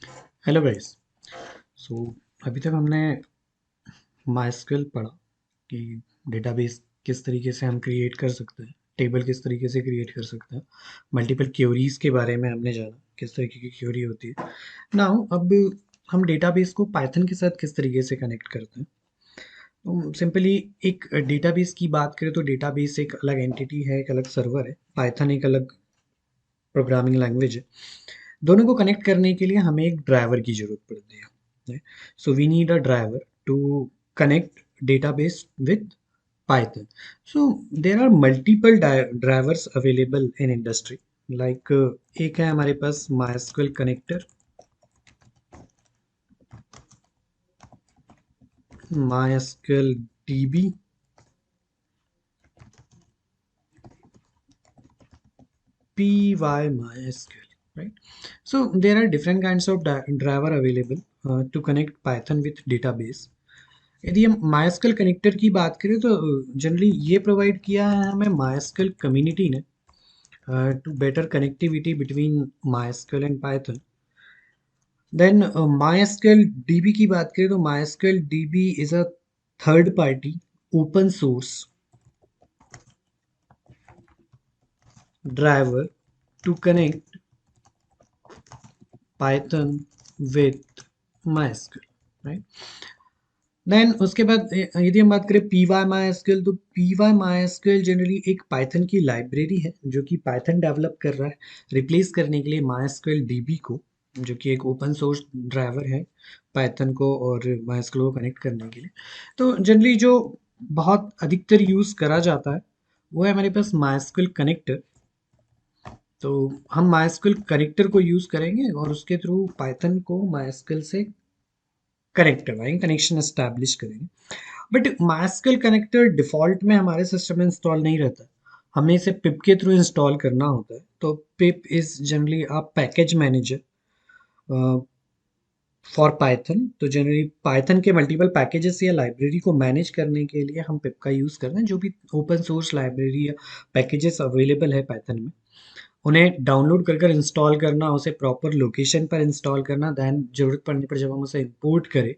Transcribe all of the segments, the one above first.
Hello guys. सो अभी तक हमने माइस्क्ल पढ़ा कि डेटाबेस किस तरीके से हम क्रिएट कर सकते हैं, टेबल किस तरीके से क्रिएट कर सकते हैं, मल्टीपल क्योरीज के बारे में हमने जाना किस तरीके की क्योरी होती है। नाउ अब हम डेटाबेस को पाइथन के साथ किस तरीके से कनेक्ट करते हैं। तो सिंपली एक डेटाबेस की बात करें तो डेटाबेस एक अलग एंटिटी है, एक अलग सर्वर है, पाइथन एक अलग प्रोग्रामिंग लैंग्वेज है। दोनों को कनेक्ट करने के लिए हमें एक ड्राइवर की जरूरत पड़ती है। So we need a driver to connect database with Python. So there are multiple drivers available in industry. Like एक है हमारे पास MySQL connector, MySQL DB, PyMySQL, right? So there are different kinds of driver available to connect Python with database. यदि हम MySQL connector की बात करें तो जनरली ये प्रोवाइड किया है हमें MySQL कम्युनिटी ने to better connectivity between MySQL and Python. Then MySQL DB की बात करें तो MySQL DB is a third party open source driver to connect Python with MySQL, right? Then उसके बाद यदि हम बात करें पी वाई माई एसक्यूएल, तो P Y My SQL generally एक पाइथन की लाइब्रेरी है जो कि पाइथन डेवलप कर रहा है रिप्लेस करने के लिए माई एसक्यूएल डीबी को, जो कि एक ओपन सोर्स ड्राइवर है पाइथन को और माई एसक्यूएल को कनेक्ट करने के लिए। तो जनरली जो बहुत अधिकतर यूज़ करा जाता है वो है हमारे पास माई एसक्यूएल कनेक्टर। तो हम माई एसक्यूएल कनेक्टर को यूज़ करेंगे और उसके थ्रू पाइथन को माई एसक्यूएल से कनेक्ट करवाएंगे, कनेक्शन एस्टैब्लिश करेंगे। बट माइस्क्ल कनेक्टर डिफ़ॉल्ट में हमारे सिस्टम में इंस्टॉल नहीं रहता, हमें इसे पिप के थ्रू इंस्टॉल करना होता है। तो pip is generally a package manager for Python. तो जनरली पाइथन के मल्टीपल पैकेजेस या लाइब्रेरी को मैनेज करने के लिए हम पिप का यूज़ करते हैं। जो भी ओपन सोर्स लाइब्रेरी या पैकेजेस अवेलेबल है पाइथन में, उन्हें डाउनलोड कर कर इंस्टॉल करना, उसे प्रॉपर लोकेशन पर इंस्टॉल करना, दैन ज़रूरत पड़ने पर जब हम उसे इंपोर्ट करें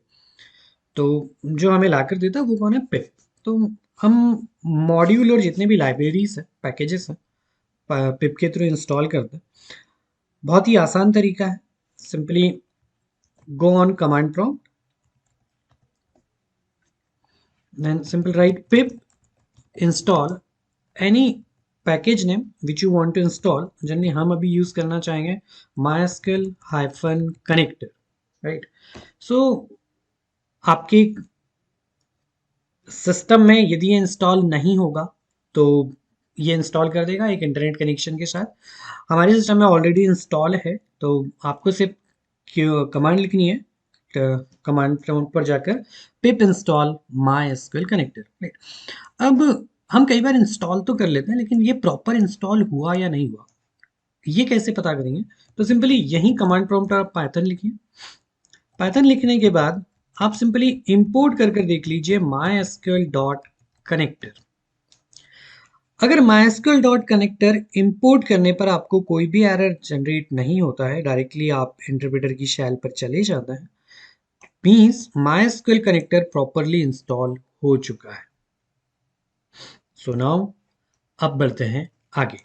तो जो हमें लाकर देता है वो कौन है, पिप। तो हम मॉड्यूल और जितने भी लाइब्रेरीज हैं, पैकेजेस हैं, पिप के थ्रू इंस्टॉल करते हैं। बहुत ही आसान तरीका है। Simply go on command prompt, then simple write pip install any package name which you want to install. Generally हम अभी यूज करना चाहेंगे MySQL hyphen connector, right. So आपके सिस्टम में यदि ये इंस्टॉल नहीं होगा तो ये इंस्टॉल कर देगा एक इंटरनेट कनेक्शन के साथ। हमारे सिस्टम में ऑलरेडी इंस्टॉल है तो आपको सिर्फ कमांड लिखनी है, कमांड प्रॉम्प्ट पर जाकर पिप install my SQL connector, right. अब हम कई बार इंस्टॉल तो कर लेते हैं लेकिन ये प्रॉपर इंस्टॉल हुआ या नहीं हुआ ये कैसे पता करेंगे। तो सिंपली यही कमांड प्रॉम्प्ट आप पाइथन लिखिए। पाइथन लिखने के बाद आप सिंपली इंपोर्ट कर देख लीजिए माई एसक्यूएल डॉट कनेक्टर। अगर माइस्क्ल डॉट कनेक्टर इंपोर्ट करने पर आपको कोई भी एरर जनरेट नहीं होता है, डायरेक्टली आप इंटरप्रेटर की शैल पर चले जाते हैं, means MySQL connector properly install हो चुका है। सो नाउ अब बढ़ते हैं आगे,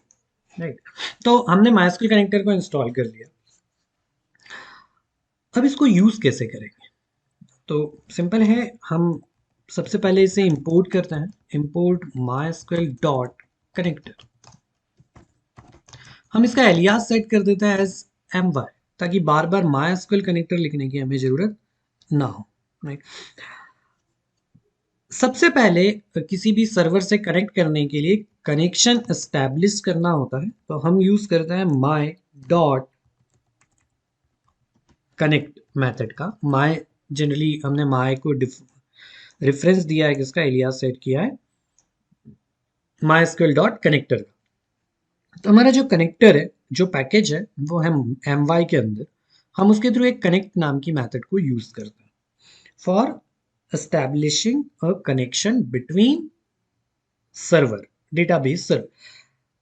राइट। तो हमने माइस्क्ल कनेक्टर को इंस्टॉल कर लिया, अब इसको यूज कैसे करेंगे। तो सिंपल है, हम सबसे पहले इसे इंपोर्ट करते हैं, इंपोर्ट माइस्क्ल डॉट कनेक्टर। हम इसका एलियास सेट कर देते हैं एज my, ताकि बार बार माई कनेक्टर लिखने की हमें जरूरत ना हो, राइट। सबसे पहले किसी भी सर्वर से कनेक्ट करने के लिए कनेक्शन एस्टैब्लिश करना होता है, तो हम यूज करते हैं माई डॉट कनेक्ट मेथड का। माई जनरली हमने माई को रेफरेंस दिया है, किसका एलियास सेट किया है माई एसक्यूएल डॉट कनेक्टर। तो हमारा जो कनेक्टर है, जो पैकेज है, वो है my के अंदर। हम उसके थ्रू एक कनेक्ट नाम की मेथड को यूज करते हैं for establishing a connection between server, database server.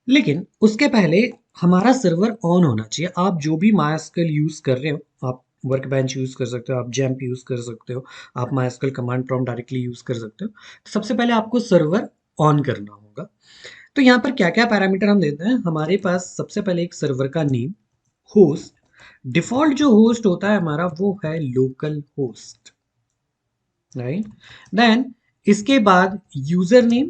लेकिन उसके पहले हमारा सर्वर ऑन होना चाहिए। आप जो भी MySQL यूज कर रहे हो, आप वर्क बेंच यूज़ कर सकते हो, आप जैम्प यूज़ कर सकते हो, आप MySQL command prompt directly use कर सकते हो। तो सबसे पहले आपको सर्वर ऑन करना होगा। तो यहाँ पर क्या क्या पैरामीटर हम देते हैं, हमारे पास सबसे पहले एक सर्वर का नेम, होस्ट, डिफ़ॉल्ट जो होस्ट होता है हमारा वो है लोकल होस्ट, राइट। देन इसके बाद यूज़र नेम,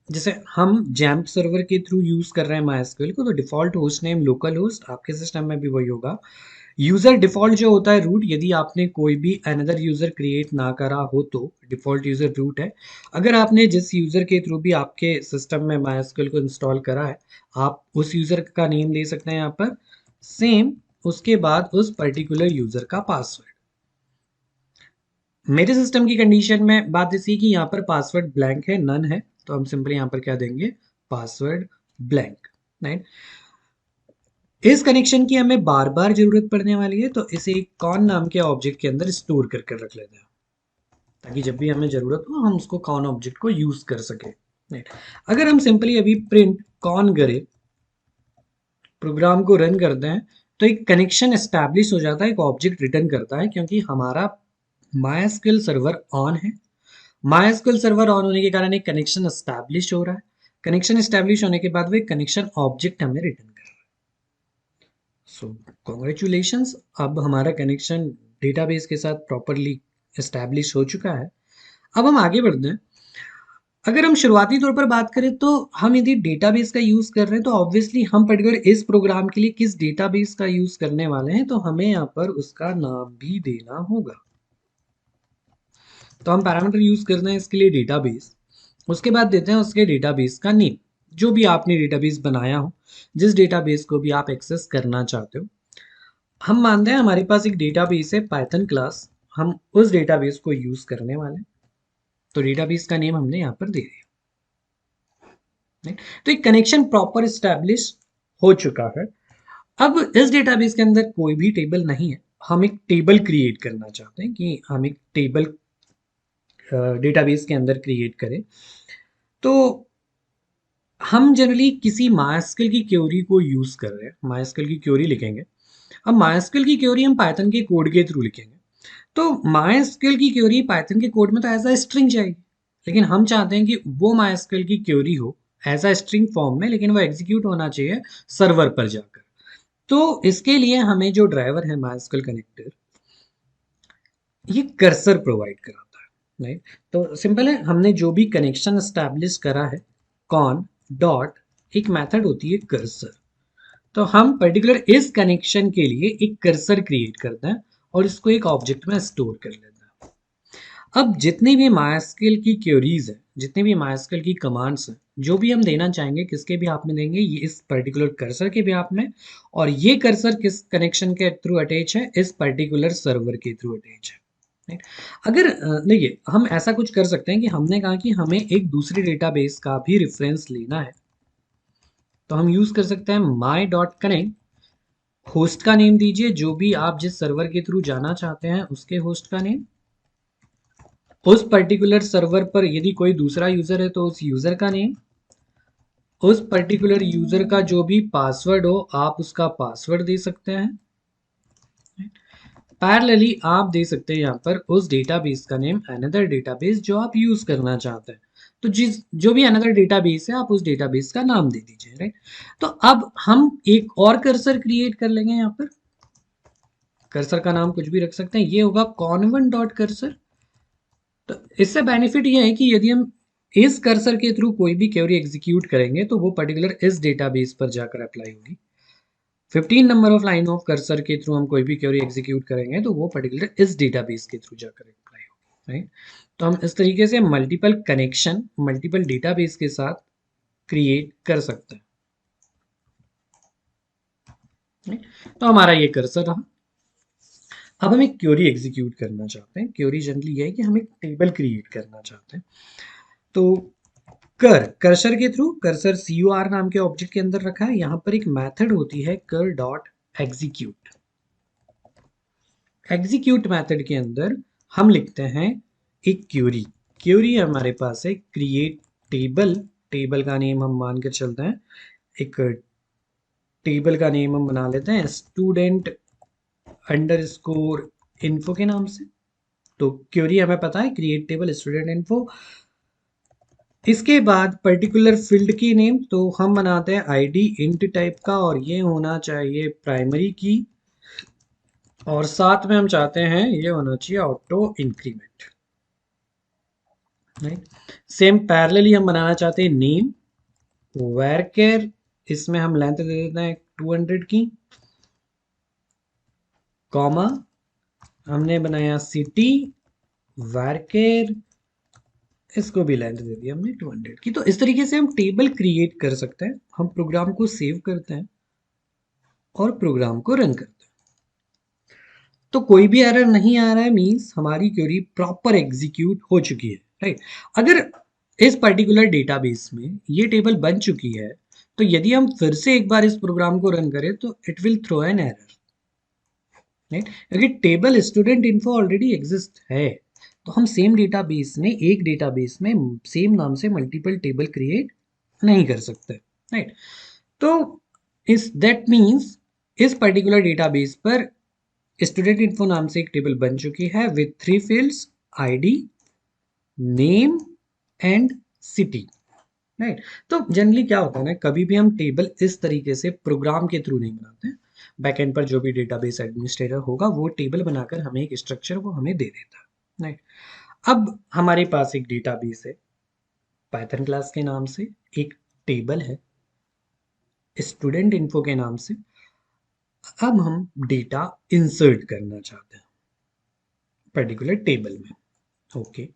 जैसे हम जैम्प सर्वर के थ्रू यूज़ कर रहे हैं माइस्क्ल को, तो default host name local host, आपके सिस्टम में भी वही होगा। यूज़र डिफ़ॉल्ट जो होता है रूट, यदि आपने कोई भी अनदर यूज़र क्रिएट ना करा हो तो डिफ़ॉल्ट यूज़र रूट है। अगर आपने जिस यूज़र के थ्रू भी आपके सिस्टम में माइस्क्ल को इंस्टॉल करा है, आप उस यूज़र का नेम ले सकते हैं यहाँ पर। सेम उसके बाद उस पर्टिकुलर यूज़र का पासवर्ड। मेरे सिस्टम की कंडीशन में बात ऐसी है कि यहाँ पर पासवर्ड ब्लैंक है, नन है, तो हम सिंपली यहाँ पर क्या देंगे, पासवर्ड ब्लैंक, राइट। इस कनेक्शन की हमें बार बार जरूरत पड़ने वाली है, तो इसे एक कॉन नाम के ऑब्जेक्ट के अंदर स्टोर करके रख लेते हैं, ताकि जब भी हमें जरूरत हो हम उसको कॉन ऑब्जेक्ट को यूज कर सके, राइट। अगर हम सिंपली अभी प्रिंट कॉन करें, प्रोग्राम को रन करते हैं, तो एक कनेक्शन एस्टैब्लिश हो जाता है, एक ऑब्जेक्ट रिटर्न करता है, क्योंकि हमारा माइस्क्ल सर्वर ऑन है। माइस्क्ल सर्वर ऑन होने के कारण एक कनेक्शन एस्टैब्लिश हो रहा है। कनेक्शन एस्टैब्लिश होने के बाद वो एक कनेक्शन ऑब्जेक्ट हमें रिटर्न कर रहा है। सो कॉन्ग्रेचुलेशंस, अब हमारा कनेक्शन डेटाबेस के साथ प्रॉपरली एस्टैब्लिश हो चुका है। अब हम आगे बढ़ते हैं। अगर हम शुरुआती तौर पर बात करें तो हम यदि डेटाबेस का यूज़ कर रहे हैं, तो ऑब्वियसली हम पर्टिकुलर इस प्रोग्राम के लिए किस डेटाबेस का यूज़ करने वाले हैं, तो हमें यहाँ पर उसका नाम भी देना होगा। तो हम पैरामीटर यूज़ करते हैं इसके लिए डेटाबेस, उसके बाद देते हैं उसके डेटाबेस का नेम, जो भी आपने डेटाबेस बनाया हो, जिस डेटाबेस को भी आप एक्सेस करना चाहते हो। हम मानते हैं हमारे पास एक डेटाबेस है पाइथन क्लास, हम उस डेटाबेस को यूज़ करने वाले हैं, तो डेटाबेस का नेम हमने यहाँ पर दे दिया। तो एक कनेक्शन प्रॉपर इस्टेब्लिश हो चुका है। अब इस डेटाबेस के अंदर कोई भी टेबल नहीं है, हम एक टेबल क्रिएट करना चाहते हैं कि हम एक टेबल डेटाबेस के अंदर क्रिएट करें। तो हम जनरली किसी माइस्क्ल की क्वेरी को यूज़ कर रहे हैं, माइस्क्ल की क्वेरी लिखेंगे। अब माइस्क्ल की क्वेरी हम पाइथन के कोड के थ्रू लिखेंगे, तो माइस्क्ल की क्वेरी पाइथन के कोड में तो एज अ स्ट्रिंग जाएगी, लेकिन हम चाहते हैं कि वो माइस्क्ल की क्वेरी हो एज अ स्ट्रिंग फॉर्म में, लेकिन वो एग्जीक्यूट होना चाहिए सर्वर पर जाकर। तो इसके लिए हमें जो ड्राइवर है माइस्क्ल कनेक्टर, ये कर्सर प्रोवाइड कराता है, राइट। तो सिंपल है, हमने जो भी कनेक्शन एस्टैब्लिश करा है, कॉन डॉट एक मेथड होती है कर्सर, तो हम पर्टिकुलर इस कनेक्शन के लिए एक कर्सर क्रिएट करते हैं और इसको एक ऑब्जेक्ट में स्टोर कर लेते हैं। अब जितनी भी माइस्क्ल की क्वेरीज है, जितनी भी माइस्क्ल की कमांड्स हैं, जो भी हम देना चाहेंगे किसके भी आप में देंगे, ये इस पर्टिकुलर कर्सर के भी आप में, और ये कर्सर किस कनेक्शन के थ्रू अटैच है, इस पर्टिकुलर सर्वर के थ्रू अटैच है, राइट। अगर देखिए हम ऐसा कुछ कर सकते हैं कि हमने कहा कि हमें एक दूसरे डेटाबेस का भी रेफरेंस लेना है, तो हम यूज कर सकते हैं माई डॉट कनेक्ट, होस्ट का नेम दीजिए जो भी आप जिस सर्वर के थ्रू जाना चाहते हैं उसके होस्ट का नेम, उस पर्टिकुलर सर्वर पर यदि कोई दूसरा यूजर है तो उस यूजर का नेम, उस पर्टिकुलर यूजर का जो भी पासवर्ड हो आप उसका पासवर्ड दे सकते हैं। पैरेलली आप दे सकते हैं यहाँ पर उस डेटाबेस का नेम, अनदर डेटाबेस जो आप यूज करना चाहते हैं, तो जिस जो भी अनदर डेटाबेस है आप उस डेटाबेस का नाम दे दीजिए, राइट। तो अब हम एक और कर्सर क्रिएट कर लेंगे, यहाँ पर कर्सर का नाम कुछ भी रख सकते हैं, ये होगा कॉन्वन डॉट कर्सर। तो इससे बेनिफिट ये है कि यदि हम इस कर्सर के थ्रू कोई भी क्वेरी एग्जीक्यूट करेंगे तो वो पर्टिकुलर इस डेटाबेस पर जाकर अप्लाई होगी। 15 number of line of cursor के थ्रू हम कोई भी क्वेरी एग्जीक्यूट करेंगे तो वो पर्टिकुलर इस डेटाबेस के थ्रू जाकर अप्लाई होगी, राइट। तो हम इस तरीके से मल्टीपल कनेक्शन मल्टीपल डेटाबेस के साथ क्रिएट कर सकते हैं, right? तो हमारा ये कर्सर रहा। अब हम एक क्वेरी एग्जीक्यूट करना चाहते हैं। क्वेरी जनरली ये है कि हम एक टेबल क्रिएट करना चाहते हैं, तो कर्सर के थ्रू, कर्सर CUR नाम के ऑब्जेक्ट के अंदर रखा है, यहाँ पर एक मेथड होती है कर डॉट एग्जीक्यूट। एग्जीक्यूट मेथड के अंदर हम लिखते हैं एक क्वेरी, क्वेरी हमारे पास है क्रिएट टेबल, टेबल का नेम हम मान कर चलते हैं, एक टेबल का नेम हम बना लेते हैं स्टूडेंट अंडरस्कोर इन्फो के नाम से। तो क्वेरी हमें पता है क्रिएट टेबल स्टूडेंट इन्फो। इसके बाद पर्टिकुलर फील्ड की नेम, तो हम बनाते हैं आईडी इंट टाइप का और ये होना चाहिए प्राइमरी की, और साथ में हम चाहते हैं ये होना चाहिए auto increment, right. Same parallelly हम बनाना चाहते हैं नेम वेरकेर, इसमें हम लेंथ दे देते हैं 200 की, कॉमा हमने बनाया सिटी वेरकेर, इसको भी लेंथ दे दी हमने 200 की। तो इस तरीके से हम टेबल क्रिएट कर सकते हैं। हम प्रोग्राम को सेव करते हैं और प्रोग्राम को रन करते हैं। तो कोई भी एरर नहीं आ रहा है, मींस हमारी क्वेरी प्रॉपर एग्जीक्यूट हो चुकी है, राइट। अगर इस पर्टिकुलर डेटाबेस में ये टेबल बन चुकी है, तो यदि हम फिर से एक बार इस प्रोग्राम को रन करें तो it will throw an error, right. क्योंकि table student info already exist है, तो हम सेम डेटाबेस में, एक डेटाबेस में सेम नाम से मल्टीपल टेबल क्रिएट नहीं कर सकते, राइट। तो इस दैट मीन्स इस पर्टिकुलर डेटाबेस पर स्टूडेंट इन्फो नाम से एक टेबल बन चुकी है with 3 fields, ID, name and city, right. तो जनरली क्या होता है ना, कभी भी हम टेबल इस तरीके से प्रोग्राम के थ्रू नहीं बनाते हैं। बैकएंड पर जो भी डेटाबेस एडमिनिस्ट्रेटर होगा वो टेबल बनाकर हमें एक स्ट्रक्चर वो हमें दे देता है, राइट। अब हमारे पास एक डेटाबेस है पाइथन क्लास के नाम से, एक टेबल है स्टूडेंट इन्फो के नाम से। अब हम डेटा इंसर्ट करना चाहते हैं पर्टिकुलर टेबल में, ओके।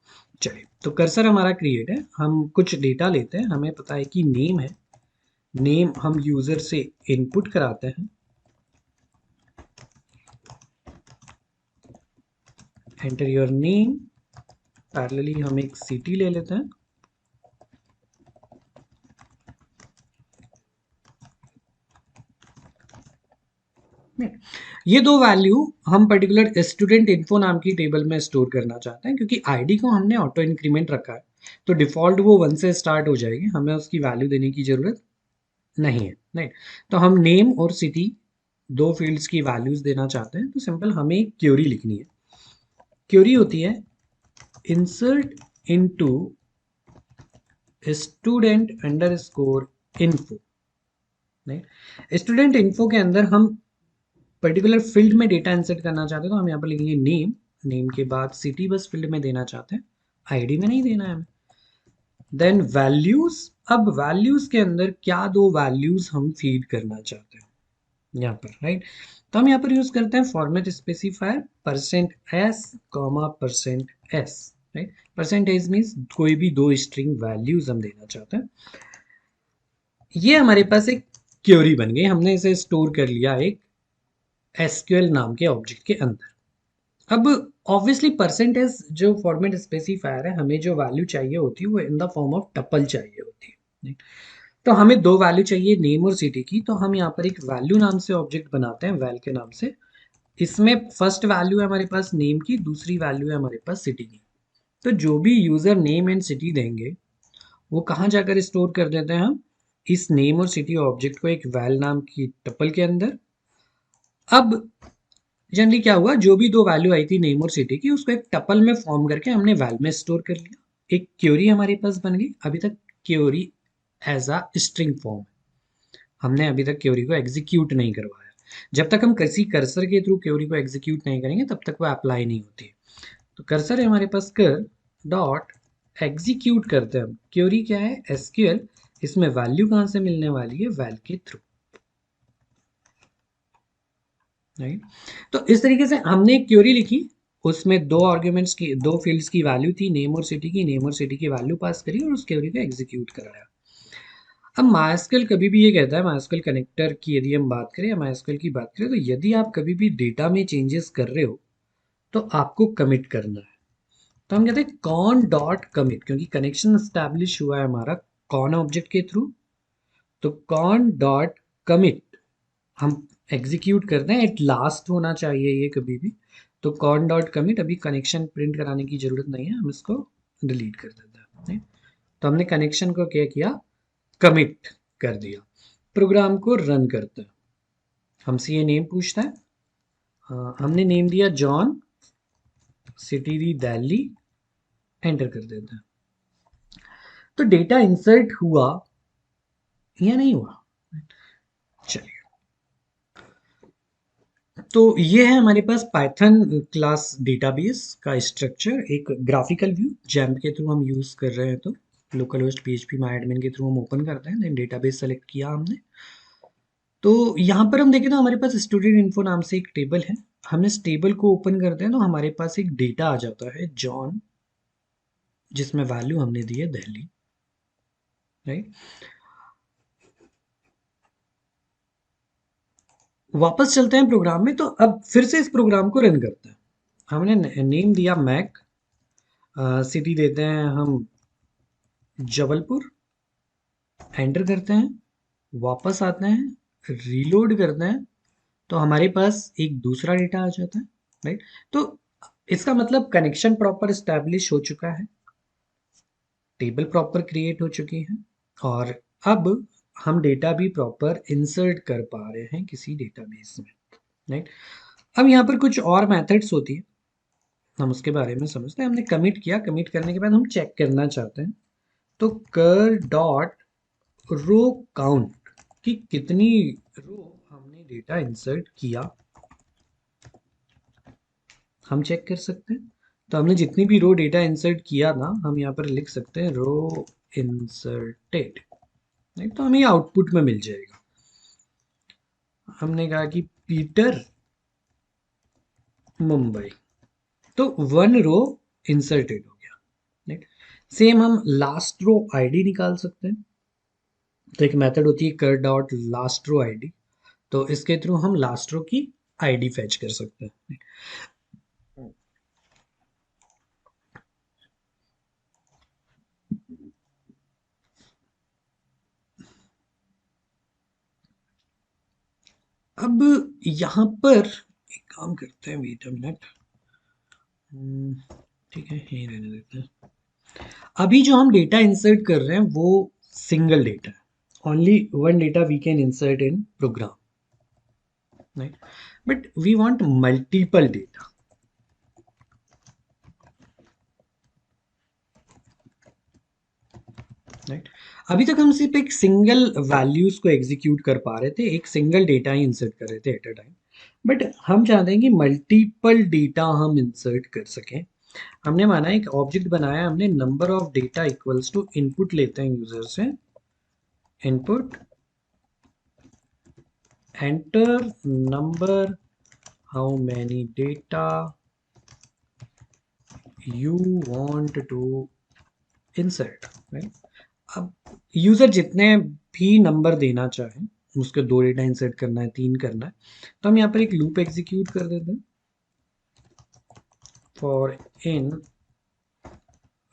चलिए, तो कर्सर हमारा क्रिएट है, हम कुछ डेटा लेते हैं। हमें पता है कि नेम है, नेम हम यूजर से इनपुट कराते हैं, एंटर योर नेम। पैरेलली हम एक सिटी ले लेते हैं, ये दो वैल्यू हम पर्टिकुलर स्टूडेंट इन्फो नाम की टेबल में स्टोर करना चाहते हैं, क्योंकि आईडी को हमने ऑटो इंक्रीमेंट रखा है, तो डिफॉल्ट वो 1 से स्टार्ट हो जाएगी, हमें उसकी वैल्यू देने की जरूरत नहीं है, राइट। तो हम नेम और सिटी दो फील्ड्स की वैल्यूज देना चाहते हैं, तो सिंपल हमें एक क्वेरी लिखनी है। क्वेरी होती है insert into student underscore info, right. Student info के अंदर हम पर्टिकुलर फील्ड में डेटा इंसर्ट करना चाहते हैं, तो हम यहाँ पर लिखेंगे नेम, नेम के बाद सिटी बस फील्ड में देना चाहते हैं, आईडी में नहीं देना है हमें। देन वैल्यूज, अब वैल्यूज के अंदर क्या दो वैल्यूज हम फीड करना चाहते हैं यहाँ पर, राइट। तो हम यहाँ पर यूज करते हैं format specifier %s, %s, right. Percentage means कोई भी दो स्ट्रिंग वैल्यूज हम देना चाहते हैं। ये हमारे पास एक क्वेरी बन गई, हमने इसे स्टोर कर लिया एक एसक्यूएल नाम के ऑब्जेक्ट के अंदर। अब ऑब्वियसली परसेंटेज जो फॉर्मेट स्पेसिफायर है, हमें जो वैल्यू चाहिए होती है वो in the form of tuple चाहिए होती है। तो हमें दो वैल्यू चाहिए नेम और सिटी की, तो हम यहाँ पर एक वैल्यू नाम से ऑब्जेक्ट बनाते हैं वैल के नाम से। इसमें फर्स्ट वैल्यू है हमारे पास नेम की, दूसरी वैल्यू है हमारे पास सिटी की। तो जो भी यूजर नेम एंड सिटी देंगे वो कहाँ जाकर स्टोर कर देते हैं हम, इस नेम और सिटी ऑब्जेक्ट को एक वैल नाम की टपल के अंदर। अब जनरली क्या हुआ, जो भी दो वैल्यू आई थी नेम और सिटी की, उसको एक टपल में फॉर्म करके हमने वैल में स्टोर कर लिया, एक क्वेरी हमारे पास बन गई। अभी तक query as a string form, हमने अभी तक क्वेरी को एग्जीक्यूट नहीं करवाया। जब तक हम किसी कर्सर के थ्रू क्वेरी को एग्जीक्यूट नहीं करेंगे तब तक वो अप्लाई नहीं होती। तो कर्सर है हमारे पास, कर डॉट एग्जीक्यूट करते हैं हम। क्वेरी क्या है, एसक्यूएल, इसमें वैल्यू कहाँ से मिलने वाली है, वैल के थ्रू, राइट। तो इस तरीके से हमने एक क्वेरी लिखी, उसमें दो आर्ग्यूमेंट्स की, दो फील्ड्स की वैल्यू थी नेम और सिटी की, नेम और सिटी की वैल्यू पास करी और उस क्वेरी को एग्जीक्यूट कराया। अब माइस्क्ल कभी भी ये कहता है, माइस्क्ल कनेक्टर की यदि हम बात करें या माइस्क्ल की बात करें, तो यदि आप कभी भी डेटा में चेंजेस कर रहे हो तो आपको कमिट करना है। तो हम कहते हैं कॉन डॉट कमिट, क्योंकि कनेक्शन स्टैब्लिश हुआ है हमारा कॉन ऑब्जेक्ट के थ्रू, तो कॉन डॉट कमिट हम एग्जीक्यूट करते हैं, एट लास्ट होना चाहिए ये कभी भी। तो कॉन डॉट कमिट, अभी कनेक्शन प्रिंट कराने की जरूरत नहीं है, हम इसको डिलीट कर देते हैं, right? तो हमने कनेक्शन को क्या किया, कमिट कर दिया। प्रोग्राम को रन करते हैं, हमसे ये नेम पूछता है, हमने नेम दिया जॉन, सिटी दी दिल्ली, एंटर कर देते हैं। तो डेटा इंसर्ट हुआ या नहीं हुआ? चलिए, तो ये है हमारे पास पाइथन क्लास डेटाबेस का स्ट्रक्चर, एक ग्राफिकल व्यू जैम्प के थ्रू हम यूज़ कर रहे हैं। तो लोकल होस्ट PHP माई एडमिन के थ्रू हम ओपन करते हैं, देन डेटाबेस सेलेक्ट किया हमने। तो यहाँ पर हम देखें तो हमारे पास स्टूडेंट इन्फो नाम से एक टेबल है। हमने इस टेबल को ओपन करते हैं तो हमारे पास एक डेटा आ जाता है जॉन, जिसमें वैल्यू हमने दी है दिल्ली, राइट। वापस चलते हैं प्रोग्राम में, तो अब फिर से इस प्रोग्राम को रन करते हैं। हमने नेम दिया मैक, सिटी देते हैं हम जबलपुर, एंटर करते हैं, वापस आते हैं, रीलोड करते हैं, तो हमारे पास एक दूसरा डेटा आ जाता है, राइट। तो इसका मतलब कनेक्शन प्रॉपर स्टैब्लिश हो चुका है, टेबल प्रॉपर क्रिएट हो चुकी है, और अब हम डेटा भी प्रॉपर इंसर्ट कर पा रहे हैं किसी डेटाबेस में, राइट। अब यहाँ पर कुछ और मेथड्स होती है, हम उसके बारे में समझते हैं। हमने कमिट किया, कमिट करने के बाद हम चेक करना चाहते हैं, तो कर डॉट रो काउंट कि कितनी रो हमने डेटा इंसर्ट किया, हम चेक कर सकते हैं। तो हमने जितनी भी रो डेटा इंसर्ट किया ना, हम यहाँ पर लिख सकते हैं रो इंसर्टेड, नहीं तो हमें आउटपुट में मिल जाएगा। हमने कहा कि पीटर मुंबई, तो 1 रो इंसर्टेड हो गया, राइट। सेम हम लास्ट रो आईडी निकाल सकते हैं। तो एक मेथड होती है कर डॉट लास्ट रो आईडी, तो इसके थ्रू हम लास्ट रो की आईडी फैच कर सकते हैं। अब यहाँ पर एक काम करते हैं, वेट अ मिनट, ठीक है यही रहने देते हैं। अभी जो हम डेटा इंसर्ट कर रहे हैं वो सिंगल डेटा है, only one data we can insert in program, right. But we want multiple data, right. अभी तक हम सिर्फ एक सिंगल वैल्यूज को एग्जीक्यूट कर पा रहे थे, एक सिंगल डेटा ही इंसर्ट कर रहे थे एट अ टाइम, बट हम चाहते हैं कि मल्टीपल डेटा हम इंसर्ट कर सकें। हमने माना एक ऑब्जेक्ट बनाया, हमने number of data equals to input लेते हैं यूजर से, input enter number how many data you want to insert, right. अब यूजर जितने भी नंबर देना चाहे, उसके 2 डेटा इंसर्ट करना है, 3 करना है, तो हम यहाँ पर एक लूप एग्जीक्यूट कर देते हैं, for in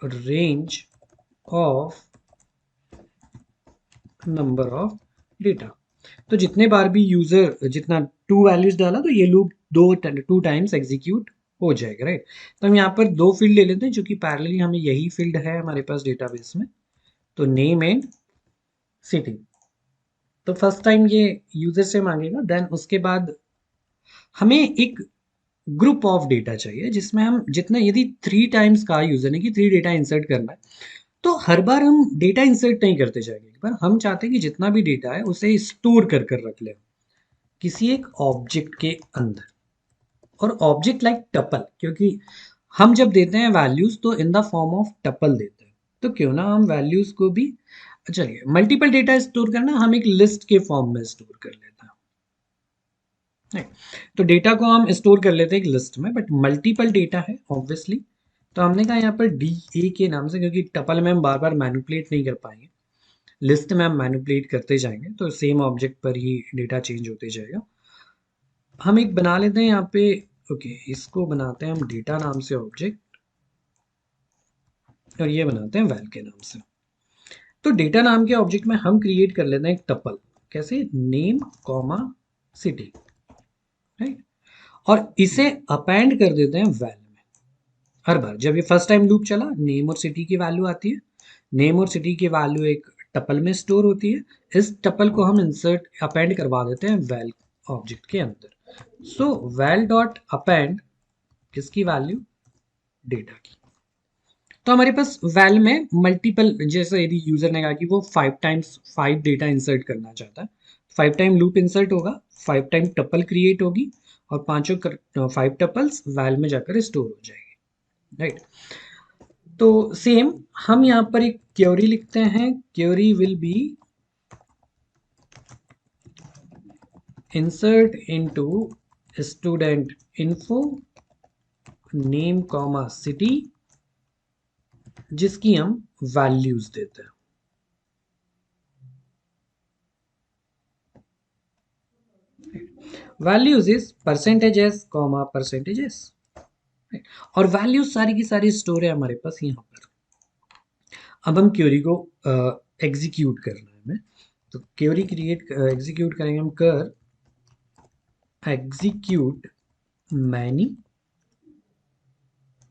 range of number of data. तो जितने बार भी यूजर जितना 2 वैल्यूज डाला, तो ये लूप 2 टाइम्स एग्जीक्यूट हो जाएगा, राइट। तो हम यहाँ पर 2 फील्ड ले लेते हैं, जो कि पैरेलली हमें यही फील्ड है हमारे पास डेटाबेस में, तो नेम एंड सिटी। तो फर्स्ट टाइम ये यूजर से मांगेगा, देन उसके बाद हमें एक ग्रुप ऑफ डेटा चाहिए जिसमें हम जितना, यदि 3 टाइम्स कहा यूजर ने कि 3 डेटा इंसर्ट करना है, तो हर बार हम डेटा इंसर्ट नहीं करते जाएंगे, एक बार हम चाहते हैं कि जितना भी डेटा है उसे स्टोर कर कर रख ले किसी एक ऑब्जेक्ट के अंदर, और ऑब्जेक्ट लाइक टपल, क्योंकि हम जब देते हैं वैल्यूज तो in the form of tuple देते हैं, तो क्यों ना हम वैल्यूज को भी, चलिए मल्टीपल डेटा स्टोर करना हम एक लिस्ट के फॉर्म में स्टोर कर लेते हैं, right? तो डेटा को हम स्टोर कर लेते हैं एक लिस्ट में, बट मल्टीपल डेटा है ऑब्वियसली, तो हमने कहा यहाँ पर डी ए के नाम से, क्योंकि टपल में हम बार बार मैनिपुलेट नहीं कर पाएंगे, लिस्ट में हम मैनिपुलेट करते जाएंगे तो सेम ऑब्जेक्ट पर ही डेटा चेंज होते जाएगा। हम एक बना लेते हैं यहाँ पे, ओके इसको बनाते हैं हम डेटा नाम से ऑब्जेक्ट, और ये बनाते हैं वैल के नाम से। तो डेटा नाम के ऑब्जेक्ट में हम क्रिएट कर लेते हैं एक टपल, कैसे, नेम कॉमा सिटी, राइट। और इसे अपेंड कर देते हैं वैल में। हर बार जब ये फर्स्ट टाइम लूप चला, नेम और सिटी की वैल्यू आती है, नेम और सिटी की वैल्यू एक टपल में स्टोर होती है, इस टपल को हम इंसर्ट अपेंड करवा देते हैं वैल ऑब्जेक्ट के अंदर। सो वैल डॉट अपेंड किसकी वैल्यू, डेटा की। तो हमारे पास वैल में मल्टीपल, जैसे यदि यूजर ने कहा कि वो 5 डेटा इंसर्ट करना चाहता है, 5 टाइम लूप इंसर्ट होगा, 5 टाइम टपल क्रिएट होगी और पांचों 5 टपल्स वैल में जाकर स्टोर हो जाएगी, राइट। तो सेम हम यहाँ पर एक क्वेरी लिखते हैं, query will be insert into student info name comma city, जिसकी हम वैल्यूज देते हैं। Values is percentage S comma percentage S, और वैल्यूज सारी की सारी स्टोर है हमारे पास यहाँ पर। अब हम क्वेरी को एग्जीक्यूट करना है हमें, तो क्वेरी क्रिएट एग्जीक्यूट करेंगे हम, cur execute many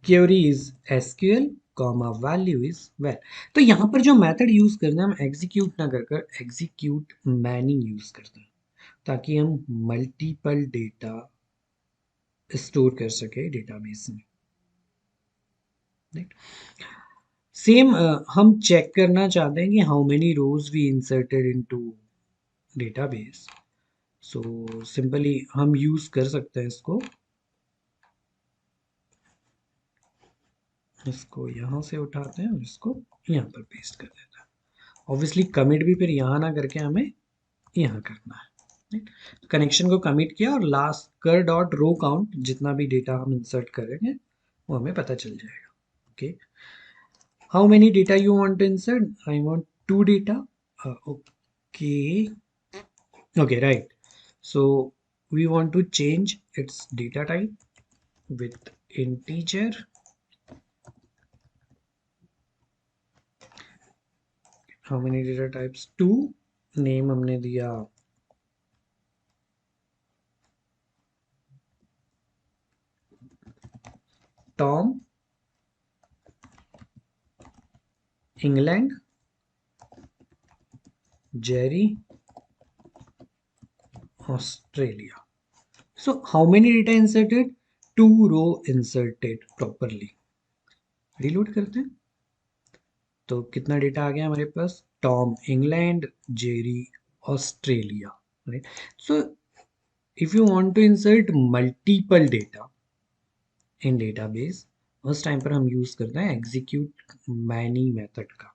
query is SQL comma value is val. तो यहाँ पर जो मेथड यूज करना है हम एग्जीक्यूट ना कर कर एग्जीक्यूट मैनी यूज करते हैं, ताकि हम मल्टीपल डेटा स्टोर कर सके डेटाबेस में, राइट। सेम हम चेक करना चाहते हैं कि how many rows we inserted into database. So simply हम यूज कर सकते हैं इसको, इसको यहाँ से उठाते हैं और इसको यहाँ पर पेस्ट कर देते हैं। ऑब्वियसली कमिट भी फिर यहाँ ना करके हमें यहाँ करना है, कनेक्शन को कमिट किया और लास्ट कर डॉट रो काउंट, जितना भी डेटा हम इंसर्ट करेंगे वो हमें पता चल जाएगा। Okay, how many data you want to insert, I want 2 data. Okay, okay, right. So we want to change its data type with integer, how many data types, 2, name हमने दिया Tom England Jerry Australia. so how many data inserted, 2 row inserted properly। reload करते हैं तो कितना data आ गया हमारे पास, Tom England Jerry Australia, right. So if you want to insert multiple data in database, उस टाइम पर हम यूज करते हैं एग्जीक्यूट मैनी मेथड का,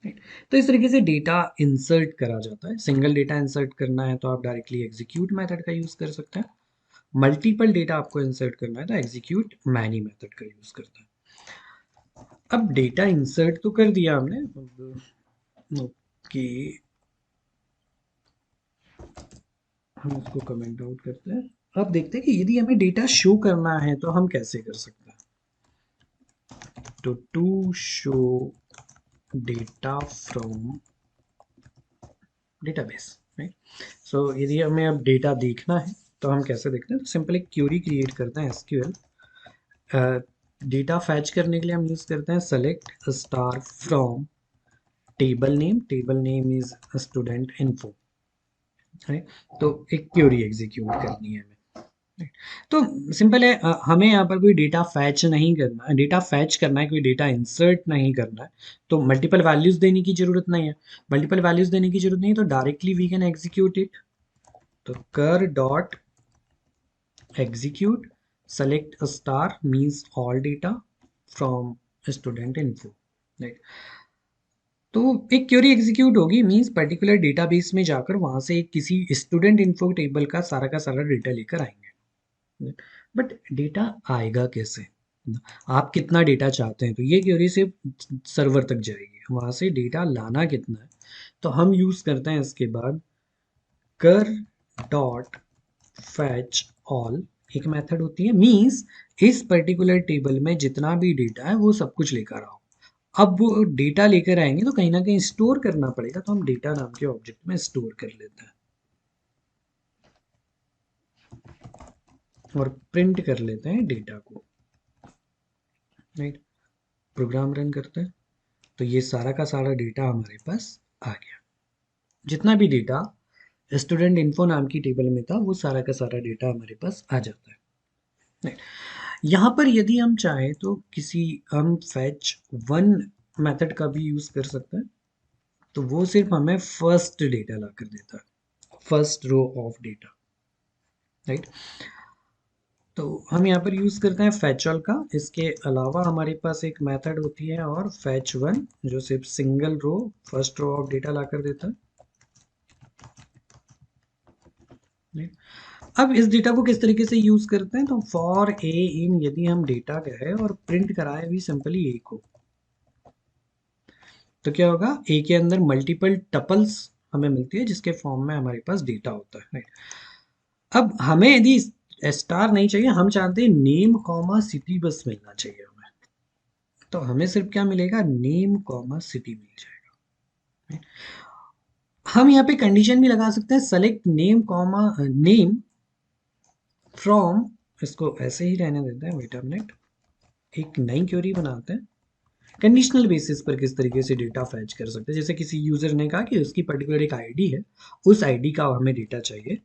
right? तो इस तरीके से डेटा इंसर्ट करा जाता है। सिंगल डेटा इंसर्ट करना है तो आप डायरेक्टली एग्जीक्यूट मेथड का यूज कर सकते हैं, मल्टीपल डेटा आपको इंसर्ट करना है तो एग्जीक्यूट मैनी मेथड का यूज करते हैं। अब डेटा इंसर्ट तो कर दिया हमने, ओके, हम इसको कमेंट आउट करते हैं। अब देखते हैं कि यदि हमें डेटा शो करना है तो हम कैसे कर सकते हैं। तो to show data from database, right. So यदि हमें अब डेटा देखना है तो हम कैसे देखते हैं, तो सिंपल एक क्यूरी क्रिएट करते हैं एसक्यूएल। डेटा फैच करने के लिए हम यूज करते हैं select star from table name is student info, right. तो एक क्यूरी एग्जीक्यूट करनी है हमें, right? तो सिंपल है, हमें यहाँ पर कोई डेटा फैच नहीं करना है, डेटा फैच करना है, कोई डेटा इंसर्ट नहीं करना है, तो मल्टीपल वैल्यूज देने की जरूरत नहीं है। मल्टीपल वैल्यूज देने की जरूरत नहीं है तो directly we can execute it. तो cur dot execute select star means all data from student info, right. तो एक क्वेरी एग्जीक्यूट होगी मीन्स पर्टिकुलर डेटाबेस में जाकर वहां से किसी स्टूडेंट इन्फो टेबल का सारा डेटा लेकर आएंगे। बट डेटा आएगा कैसे, आप कितना डेटा चाहते हैं, तो ये क्वेरी से सर्वर तक जाएगी, वहां से डेटा लाना कितना है, तो हम यूज करते हैं इसके बाद कर डॉट फैच ऑल, एक मेथड होती है, मींस इस पर्टिकुलर टेबल में जितना भी डेटा है वो सब कुछ लेकर आओ। अब वो डेटा लेकर आएंगे तो कहीं ना कहीं स्टोर करना पड़ेगा, तो हम डेटा नाम के ऑब्जेक्ट में स्टोर कर लेते हैं और प्रिंट कर लेते हैं डेटा को, राइट। प्रोग्राम रन करते हैं तो ये सारा का सारा डेटा हमारे पास आ गया। जितना भी डेटा स्टूडेंट इन्फो नाम की टेबल में था, वो सारा का सारा डेटा हमारे पास आ जाता है। Right. यहाँ पर यदि हम चाहें तो किसी हम फैच वन मेथड का भी यूज कर सकते हैं, तो वो सिर्फ हमें फर्स्ट डेटा ला कर देता है, first row of data. Right, तो हम यहाँ पर यूज करते हैं फैच ऑल का। इसके अलावा हमारे पास एक मेथड होती है और फैच वन, जो सिर्फ single row first row of data ला कर देता है। Right. अब इस डेटा को किस तरीके से यूज करते हैं, तो फॉर ए इन, यदि हम डेटा कहे और प्रिंट कराए भी सिंपली ए को, तो क्या होगा, ए के अंदर मल्टीपल टपल्स हमें मिलती है जिसके फॉर्म में हमारे पास डेटा होता है। राइट, अब हमें यदि स्टार नहीं चाहिए, हम चाहते हैं नेम कॉमा सिटी बस मिलना चाहिए हमें, तो हमें सिर्फ क्या मिलेगा, नेम कॉमा सिटी मिल जाएगा। Right? हम यहाँ पे कंडीशन भी लगा सकते हैं, select name comma name from, इसको ऐसे ही रहने देते हैं, वेट अ मिनट, एक नई क्वेरी बनाते हैं। कंडीशनल बेसिस पर किस तरीके से डेटा फैच कर सकते हैं, जैसे किसी यूजर ने कहा कि उसकी पर्टिकुलर एक आईडी है, उस आईडी का हमें डेटा चाहिए।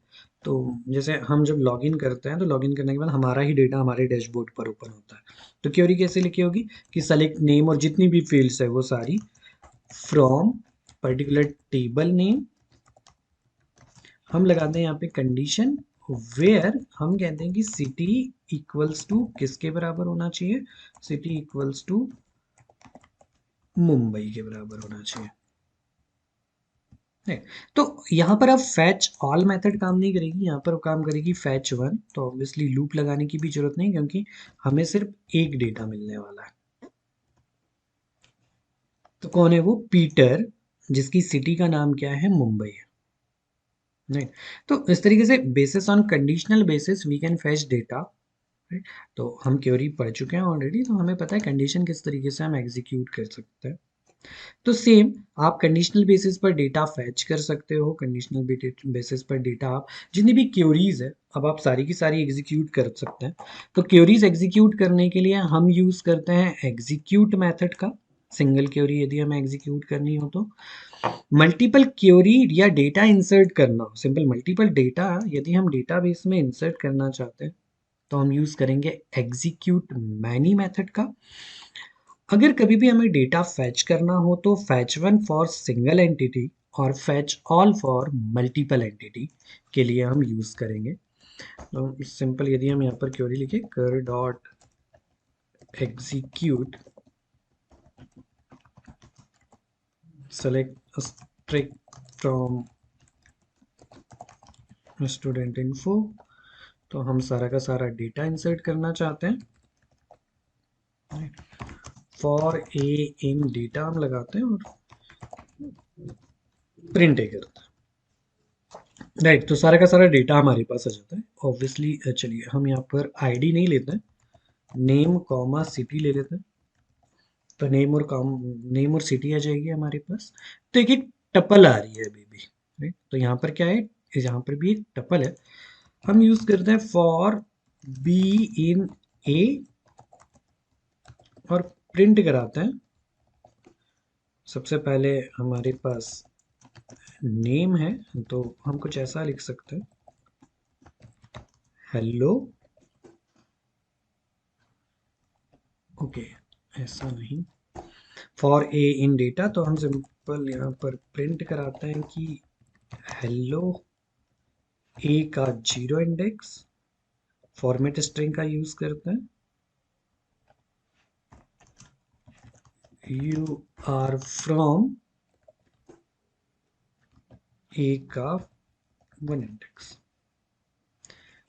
तो जैसे हम जब लॉगिन करते हैं, तो लॉगिन करने के बाद हमारा ही डेटा हमारे डैशबोर्ड पर ओपन होता है। तो क्वेरी कैसे लिखी होगी कि सेलेक्ट नेम और जितनी भी फील्ड्स है वो सारी फ्रॉम पर्टिकुलर टेबल नेम, हम लगाते हैं यहाँ पे कंडीशन वेयर, हम कहते हैं कि सिटी इक्वल्स टू किसके बराबर होना चाहिए, सिटी इक्वल्स टू मुंबई के बराबर होना चाहिए। है। तो यहाँ पर अब फैच ऑल मेथड काम नहीं करेगी, यहाँ पर काम करेगी फैच वन। तो ऑब्वियसली लूप लगाने की भी जरूरत नहीं, क्योंकि हमें सिर्फ एक डेटा मिलने वाला है। तो कौन है वो, पीटर, जिसकी सिटी का नाम क्या है, मुंबई है। नहीं, तो इस तरीके से basis on conditional basis we can fetch data. तो हम क्वेरी पढ़ चुके हैं ऑलरेडी, तो हमें पता है कंडीशन किस तरीके से हम एग्जीक्यूट कर सकते हैं। तो सेम आप कंडीशनल बेसिस पर डेटा फैच कर सकते हो, कंडीशनल बेसिस पर डेटा आप जितनी भी क्वेरीज है, अब आप सारी की सारी एग्जीक्यूट कर सकते हैं। तो क्वेरीज एग्जीक्यूट करने के लिए हम यूज करते हैं एग्जीक्यूट मेथड का। सिंगल क्वेरी यदि हमें एग्जीक्यूट करनी हो, तो मल्टीपल क्वेरी या डेटा इंसर्ट करना हो, सिंपल मल्टीपल डेटा यदि हम डेटाबेस में इंसर्ट करना चाहते हैं, तो हम यूज करेंगे एग्जीक्यूट मैनी मेथड का। अगर कभी भी हमें डेटा फैच करना हो, तो fetch one for single entity और fetch all for multiple entity के लिए हम यूज करेंगे। तो सिंपल यदि हम यहाँ पर क्वेरी लिखे कर dot execute select string from student info, तो हम सारा का सारा डेटा इंसर्ट करना चाहते हैं। फॉर ए इन डेटा हम लगाते हैं और प्रिंट ए करते हैं। राइट, तो सारा का सारा डेटा हमारे पास आ जाता है। ऑब्वियसली चलिए हम यहाँ पर आईडी नहीं लेते हैं, नेम कॉमा सिटी ले लेते हैं। तो नेम और सिटी आ जाएगी हमारे पास। तो एक टपल आ रही है अभी भी। राइट, तो यहाँ पर क्या है, यहाँ पर भी एक टपल है। हम यूज करते हैं फॉर बी इन ए और प्रिंट कराते हैं। सबसे पहले हमारे पास नेम है, तो हम कुछ ऐसा लिख सकते हैं, हेलो। ओके, ऐसा नहीं, फॉर ए इन डेटा, तो हम सिंपल यहाँ पर प्रिंट कराते हैं कि हेलो। ए का जीरो इंडेक्स, फॉर्मेट स्ट्रिंग का यूज करते हैं, यू आर फ्रॉम ए का one index.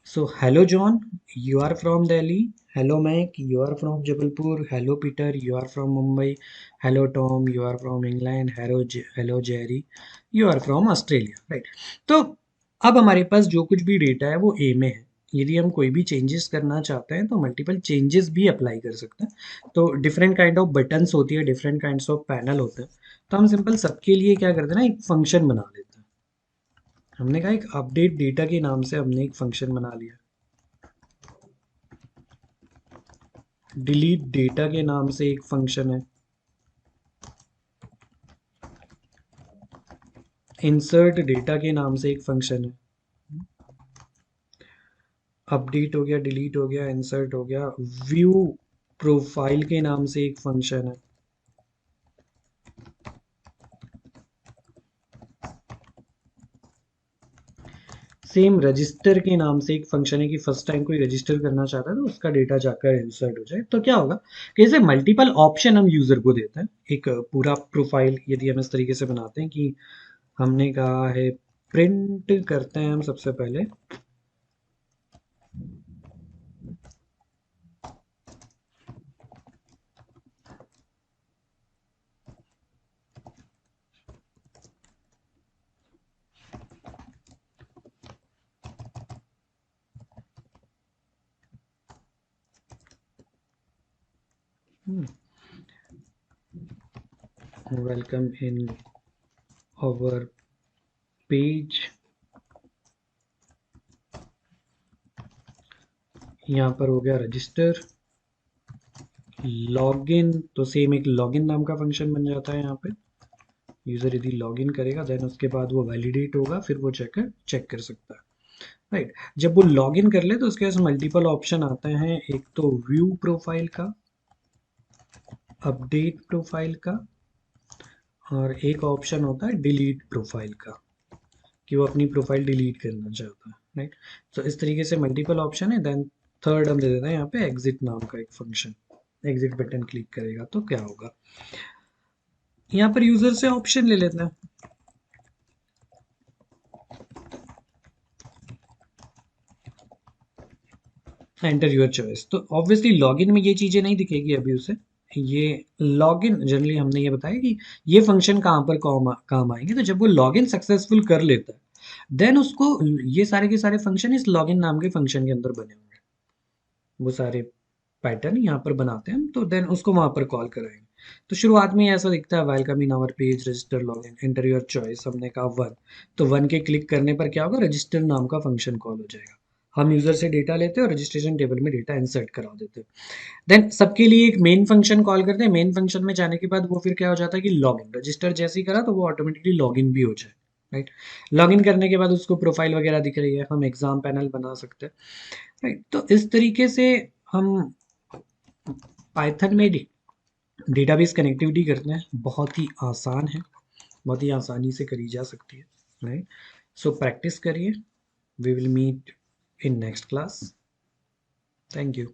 So hello John, you are from Delhi. Hello Mac, you are from Jabalpur. Hello Peter, you are from Mumbai. Hello Tom, you are from England. Hello Jerry, you are from Australia. Right, तो अब हमारे पास जो कुछ भी data है वो ए में है। यदि हम कोई भी चेंजेस करना चाहते हैं, तो मल्टीपल चेंजेस भी अप्लाई कर सकते हैं। तो डिफरेंट काइंड ऑफ बटन्स होती है, डिफरेंट काइंड्स ऑफ पैनल होते हैं। तो हम सिंपल सबके लिए क्या करते हैं ना, एक फंक्शन बना लेते हैं। हमने कहा एक अपडेट डेटा के नाम से हमने एक फंक्शन बना लिया, डिलीट डेटा के नाम से एक फंक्शन है, इंसर्ट डेटा के नाम से एक फंक्शन है, अपडेट हो गया, डिलीट हो गया, इंसर्ट हो गया, व्यू प्रोफाइल के नाम से एक फंक्शन है, सेम रजिस्टर के नाम से एक फंक्शन है कि फर्स्ट टाइम कोई रजिस्टर करना चाहता है तो उसका डेटा जाकर इंसर्ट हो जाए। तो क्या होगा कि जैसे मल्टीपल ऑप्शन हम यूजर को देते हैं, एक पूरा प्रोफाइल यदि हम इस तरीके से बनाते हैं कि हमने कहा है प्रिंट करते हैं हम सबसे पहले वेलकम इन आवर पेज, यहाँ पर हो गया रजिस्टर, लॉगिन, तो सेम एक लॉगिन नाम का फंक्शन बन जाता है यहाँ पे, यूजर यदि लॉगिन करेगा देन उसके बाद वो वैलिडेट होगा, फिर वो चेक कर सकता है, राइट। जब वो लॉगिन कर ले तो उसके पास मल्टीपल ऑप्शन आते हैं, एक तो व्यू प्रोफाइल का, अपडेट प्रोफाइल का, और एक ऑप्शन होता है डिलीट प्रोफाइल का, कि वो अपनी प्रोफाइल डिलीट करना चाहता है, राइट। तो इस तरीके से मल्टीपल ऑप्शन है। देन थर्ड हम दे देते हैं यहाँ पे एग्जिट नाम का एक फंक्शन, एग्जिट बटन क्लिक करेगा तो क्या होगा, यहाँ पर यूजर से ऑप्शन ले लेते हैं, एंटर योर चॉइस। तो ऑब्वियसली लॉगिन में ये चीज़ें नहीं दिखेगी अभी उसे, ये लॉगिन जनरली हमने ये बताया कि ये फंक्शन कहाँ पर काम आएंगे, तो जब वो लॉगिन सक्सेसफुल कर लेता है देन उसको ये सारे के सारे फंक्शन इस लॉगिन नाम के फंक्शन के अंदर बने होंगे, वो सारे पैटर्न यहाँ पर बनाते हैं हम, तो देन उसको वहाँ पर कॉल कराएंगे। तो शुरुआत में ऐसा दिखता है welcome in our page register login enter your choice, हमने कहा 1, तो 1 के क्लिक करने पर क्या होगा, रजिस्टर नाम का फंक्शन कॉल हो जाएगा, हम यूजर से डेटा लेते हैं और रजिस्ट्रेशन टेबल में डेटा इंसर्ट करा देते हैं। देन सबके लिए एक मेन फंक्शन कॉल करते हैं, मेन फंक्शन में जाने के बाद वो फिर क्या हो जाता है कि लॉगिन, रजिस्टर जैसे ही करा तो वो ऑटोमेटिकली लॉगिन भी हो जाए, राइट। लॉगिन करने के बाद उसको प्रोफाइल वगैरह दिख रही है, हम एग्जाम पैनल बना सकते हैं, राइट। तो इस तरीके से हम पाइथन में डेटाबेस कनेक्टिविटी करते हैं, बहुत ही आसान है, बहुत ही आसानी से करी जा सकती है, राइट। सो प्रैक्टिस करिए, we will meet in next class, thank you.